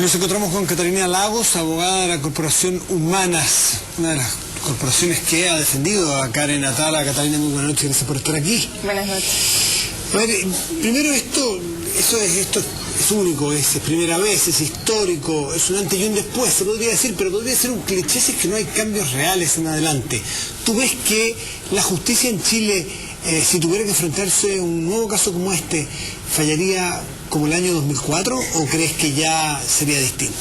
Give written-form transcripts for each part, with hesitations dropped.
Nos encontramos con Catalina Lagos, abogada de la Corporación Humanas, una de las corporaciones que ha defendido a Karen Atala. Catalina, muy buenas noches, gracias por estar aquí. Buenas noches. A ver, primero esto es único, es primera vez, es histórico, es un antes y un después, se podría decir, pero podría ser un cliché si es que no hay cambios reales en adelante. ¿Tú ves que la justicia en Chile, si tuviera que enfrentarse a un nuevo caso como este, fallaría como el año 2004 o crees que ya sería distinto?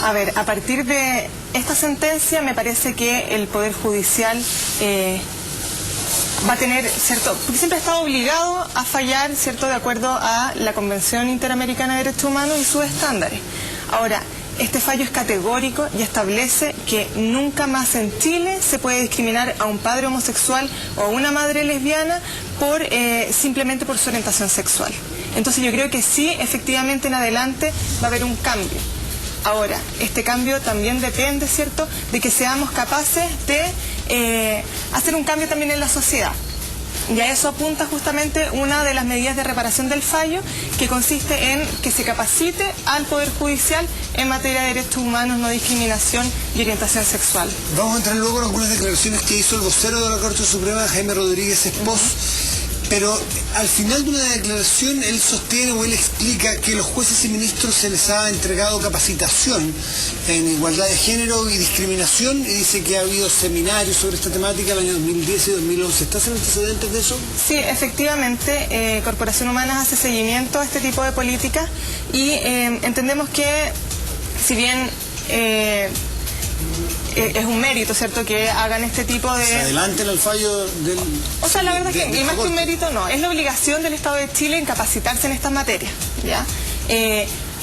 A ver, a partir de esta sentencia me parece que el Poder Judicial va a tener, ¿cierto? Porque siempre ha estado obligado a fallar, ¿cierto?, de acuerdo a la Convención Interamericana de Derechos Humanos y sus estándares. Ahora, este fallo es categórico y establece que nunca más en Chile se puede discriminar a un padre homosexual o a una madre lesbiana simplemente por su orientación sexual. Entonces yo creo que sí, efectivamente en adelante va a haber un cambio. Ahora, este cambio también depende, ¿cierto?, de que seamos capaces de hacer un cambio también en la sociedad. Y a eso apunta justamente una de las medidas de reparación del fallo, que consiste en que se capacite al Poder Judicial en materia de derechos humanos, no discriminación y orientación sexual. Vamos a entrar luego en algunas declaraciones que hizo el vocero de la Corte Suprema, Jaime Rodríguez Espós, pero al final de una declaración él sostiene o él explica que a los jueces y ministros se les ha entregado capacitación en igualdad de género y discriminación, y dice que ha habido seminarios sobre esta temática en el año 2010 y 2011. ¿Estás en antecedentes de eso? Sí, efectivamente, Corporación Humanas hace seguimiento a este tipo de políticas y entendemos que, si bien es un mérito, ¿cierto?, que hagan este tipo de... ¿Se adelanten al fallo del... O sea, la verdad es que, y más que un mérito, no, es la obligación del Estado de Chile en capacitarse en estas materias, ¿ya?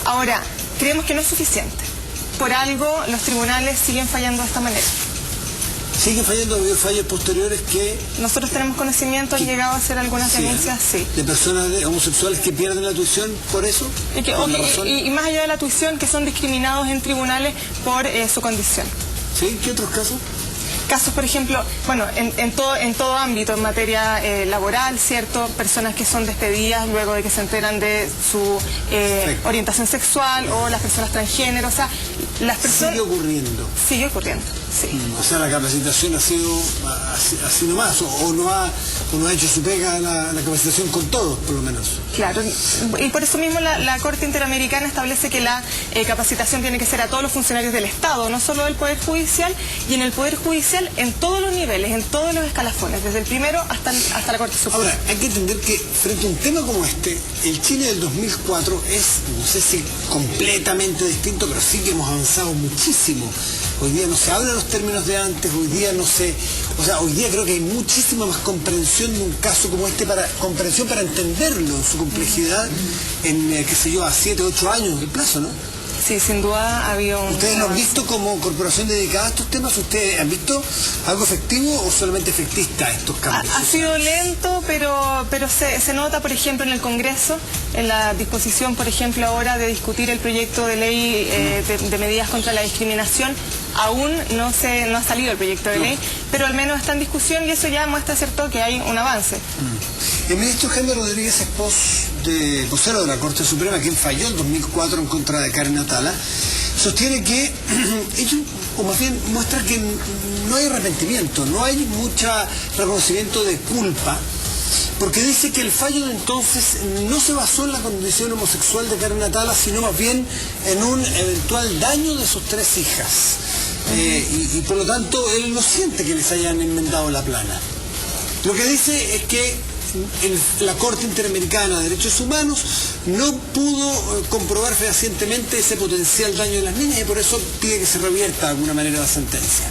Ahora, creemos que no es suficiente. Por algo, los tribunales siguen fallando de esta manera. ¿Siguen fallando? ¿Ha habido fallos posteriores que...? Nosotros tenemos conocimiento, han llegado a hacer algunas denuncias, sí. ¿De personas homosexuales que pierden la tuición por eso? Y más allá de la tuición, que son discriminados en tribunales por su condición. ¿Sí? ¿Qué otros casos? Casos, por ejemplo, bueno, en todo ámbito, en materia laboral, ¿cierto? Personas que son despedidas luego de que se enteran de su orientación sexual, o las personas transgénero, o sea, las personas... ¿Sigue ocurriendo? Sigue ocurriendo, sí. O sea, la capacitación ha sido así nomás, o no ha hecho su pega la capacitación con todos, por lo menos. Claro, y por eso mismo la Corte Interamericana establece que la capacitación tiene que ser a todos los funcionarios del Estado, no solo del Poder Judicial, y en el Poder Judicial en todos los niveles, en todos los escalafones, desde el primero hasta la Corte Suprema. Ahora, hay que entender que frente a un tema como este, el Chile del 2004 es, no sé si completamente distinto, pero sí que hemos avanzado muchísimo. Hoy día no se habla los términos de antes, hoy día no se... O sea, hoy día creo que hay muchísima más comprensión de un caso como este, comprensión para entenderlo en su complejidad, en, qué sé yo, a 7, 8 años el plazo, ¿no? Sí, sin duda ha habido un... ¿Ustedes lo han visto como corporación dedicada a estos temas? ¿Ustedes han visto algo efectivo o solamente efectista estos cambios? Ha sido lento, pero se nota, por ejemplo, en el Congreso, en la disposición, por ejemplo, ahora de discutir el proyecto de ley de medidas contra la discriminación. Aún no ha salido el proyecto de ley, pero al menos está en discusión, y eso ya muestra, ¿cierto?, que hay un avance. El ministro Jaime Rodríguez Espós, vocero de la Corte Suprema, quien falló en 2004 en contra de Karen Atala, sostiene que ellos, o más bien muestra que no hay arrepentimiento, no hay mucho reconocimiento de culpa, porque dice que el fallo entonces no se basó en la condición homosexual de Karen Atala, sino más bien en un eventual daño de sus 3 hijas. Y por lo tanto él no siente que les hayan enmendado la plana. Lo que dice es que la Corte Interamericana de Derechos Humanos no pudo comprobar fehacientemente ese potencial daño de las niñas, y por eso pide que se revierta de alguna manera la sentencia.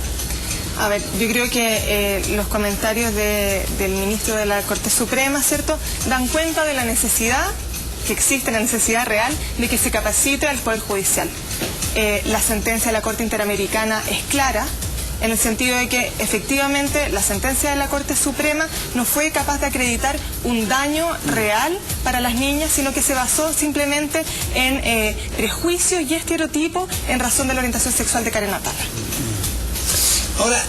A ver, yo creo que los comentarios del ministro de la Corte Suprema, ¿cierto?, dan cuenta de la necesidad que existe, la necesidad real de que se capacite al Poder Judicial. La sentencia de la Corte Interamericana es clara, en el sentido de que efectivamente la sentencia de la Corte Suprema no fue capaz de acreditar un daño real para las niñas, sino que se basó simplemente en prejuicios y estereotipos en razón de la orientación sexual de Karen Atala. Ahora,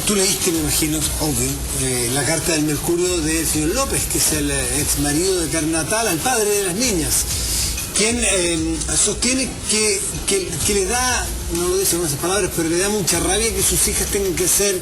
tú leíste, me imagino, obvio, la carta del Mercurio del señor López, que es el ex marido de Karen Atala, el padre de las niñas. quien sostiene que le da, no lo dice con esas palabras, pero le da mucha rabia que sus hijas tengan que ser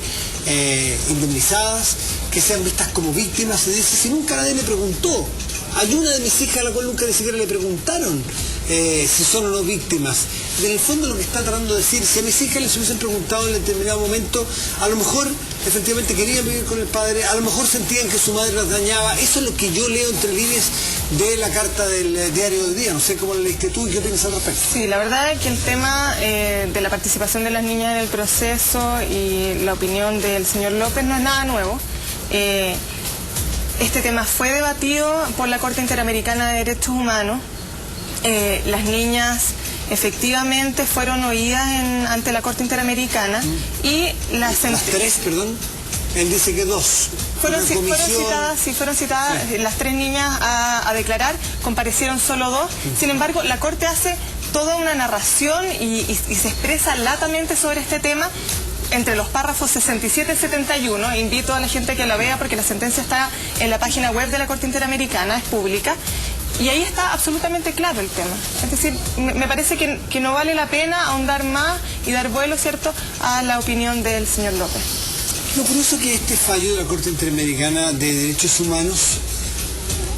indemnizadas, que sean vistas como víctimas. Se dice, si nunca nadie le preguntó, hay una de mis hijas a la cual nunca ni siquiera le preguntaron si son o no víctimas. En el fondo lo que está tratando de decir, si a mis hijas les hubiesen preguntado en determinado momento, a lo mejor efectivamente querían vivir con el padre, a lo mejor sentían que su madre las dañaba. Eso es lo que yo leo entre líneas de la carta del diario del día. No sé cómo la leíste tú y qué piensas al respecto. Sí, la verdad es que el tema de la participación de las niñas en el proceso y la opinión del señor López no es nada nuevo. Este tema fue debatido por la Corte Interamericana de Derechos Humanos. Las niñas efectivamente fueron oídas ante la Corte Interamericana y las tres, perdón, él dice que dos. Fueron citadas las tres niñas a declarar, comparecieron solo dos. Sin embargo, la Corte hace toda una narración y se expresa latamente sobre este tema entre los párrafos 67 y 71. Invito a la gente que la vea porque la sentencia está en la página web de la Corte Interamericana, es pública. Y ahí está absolutamente claro el tema. Es decir, me parece que no vale la pena ahondar más y dar vuelo, ¿cierto?, a la opinión del señor López. Lo curioso es que este fallo de la Corte Interamericana de Derechos Humanos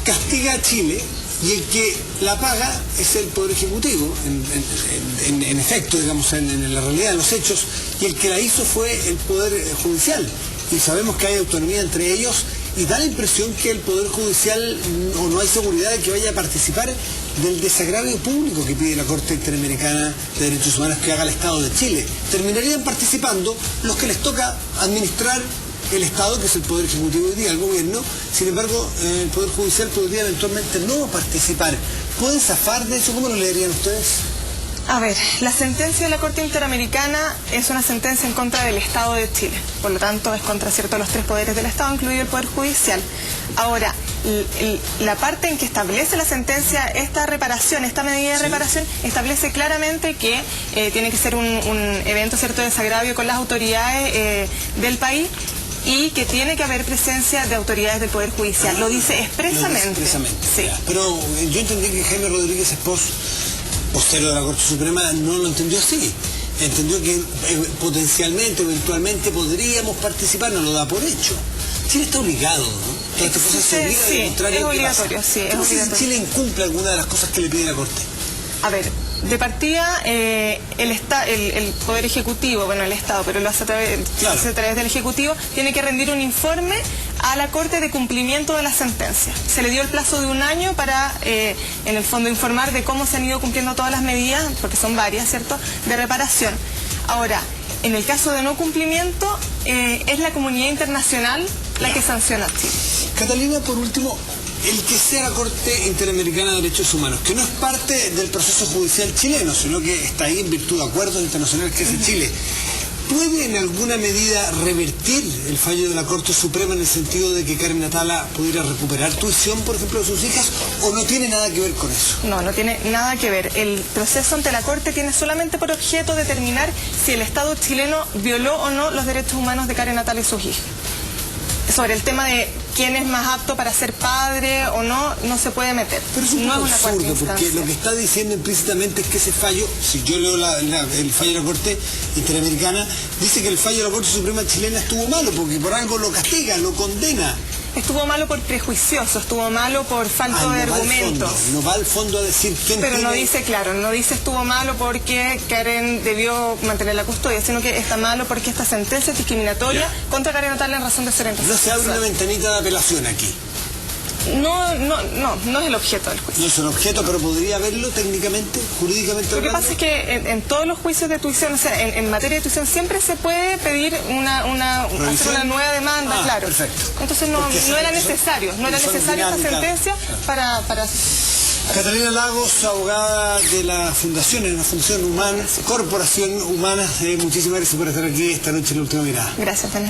castiga a Chile y el que la paga es el Poder Ejecutivo, en efecto, digamos, en la realidad de los hechos, y el que la hizo fue el Poder Judicial. Y sabemos que hay autonomía entre ellos, y da la impresión que el Poder Judicial no hay seguridad de que vaya a participar del desagravio público que pide la Corte Interamericana de Derechos Humanos que haga el Estado de Chile. Terminarían participando los que les toca administrar el Estado, que es el Poder Ejecutivo hoy día, el gobierno. Sin embargo, el Poder Judicial podría eventualmente no participar. ¿Pueden zafar de eso? ¿Cómo lo leerían ustedes? A ver, la sentencia de la Corte Interamericana es una sentencia en contra del Estado de Chile. Por lo tanto, es contra los tres poderes del Estado, incluido el Poder Judicial. Ahora, la parte en que establece la sentencia, esta reparación, esta medida de reparación, establece claramente que tiene que ser un evento, ¿cierto?, de desagravio con las autoridades del país y que tiene que haber presencia de autoridades del Poder Judicial. Lo dice expresamente. Sí. Pero yo entendí que Jaime Rodríguez Espós, vocero de la Corte Suprema, no lo entendió así. Entendió que potencialmente, eventualmente podríamos participar, no lo da por hecho. Chile está obligado, ¿no? Todas estas cosas se obligan, sí, al contrario, es obligatorio, sí, es obligatorio. Si Chile incumple alguna de las cosas que le pide la Corte. A ver, de partida, el Poder Ejecutivo, bueno, el Estado, pero lo hace a través del Ejecutivo, tiene que rendir un informe a la Corte de cumplimiento de la sentencia. Se le dio el plazo de 1 año para, en el fondo, informar de cómo se han ido cumpliendo todas las medidas, porque son varias, ¿cierto?, de reparación. Ahora, en el caso de no cumplimiento, es la comunidad internacional la que sanciona a Chile. Catalina, por último, el que sea la Corte Interamericana de Derechos Humanos, que no es parte del proceso judicial chileno, sino que está ahí en virtud de acuerdos internacionales que hace Chile, ¿puede en alguna medida revertir el fallo de la Corte Suprema en el sentido de que Karen Atala pudiera recuperar tuición, por ejemplo, de sus hijas, o no tiene nada que ver con eso? No, no tiene nada que ver. El proceso ante la Corte tiene solamente por objeto determinar si el Estado chileno violó o no los derechos humanos de Karen Atala y sus hijas. Sobre el tema de quién es más apto para ser padre o no, no se puede meter. Pero es un poco absurdo, porque lo que está diciendo implícitamente es que ese fallo, si yo leo el fallo de la Corte Interamericana, dice que el fallo de la Corte Suprema chilena estuvo malo, porque por algo lo castiga, lo condena. Estuvo malo por prejuicioso, estuvo malo por falta de argumentos. No va al fondo a decir quién. Pero no dice, claro, no dice estuvo malo porque Karen debió mantener la custodia, sino que está malo porque esta sentencia es discriminatoria contra Karen Atala en razón de ser orientación sexual. No se abre una ventanita de apelación aquí. No es el objeto del juicio. No es el objeto, pero podría haberlo técnicamente, jurídicamente. Lo que pasa es que en todos los juicios de tuición, o sea, en materia de tuición siempre se puede pedir hacer una nueva demanda, claro. Perfecto. Entonces no era necesario esta sentencia para... Catalina Lagos, abogada de la Fundación, en la Fundación Humana, Corporación Humana, muchísimas gracias por estar aquí esta noche en La Última Mirada. Gracias, Daniel.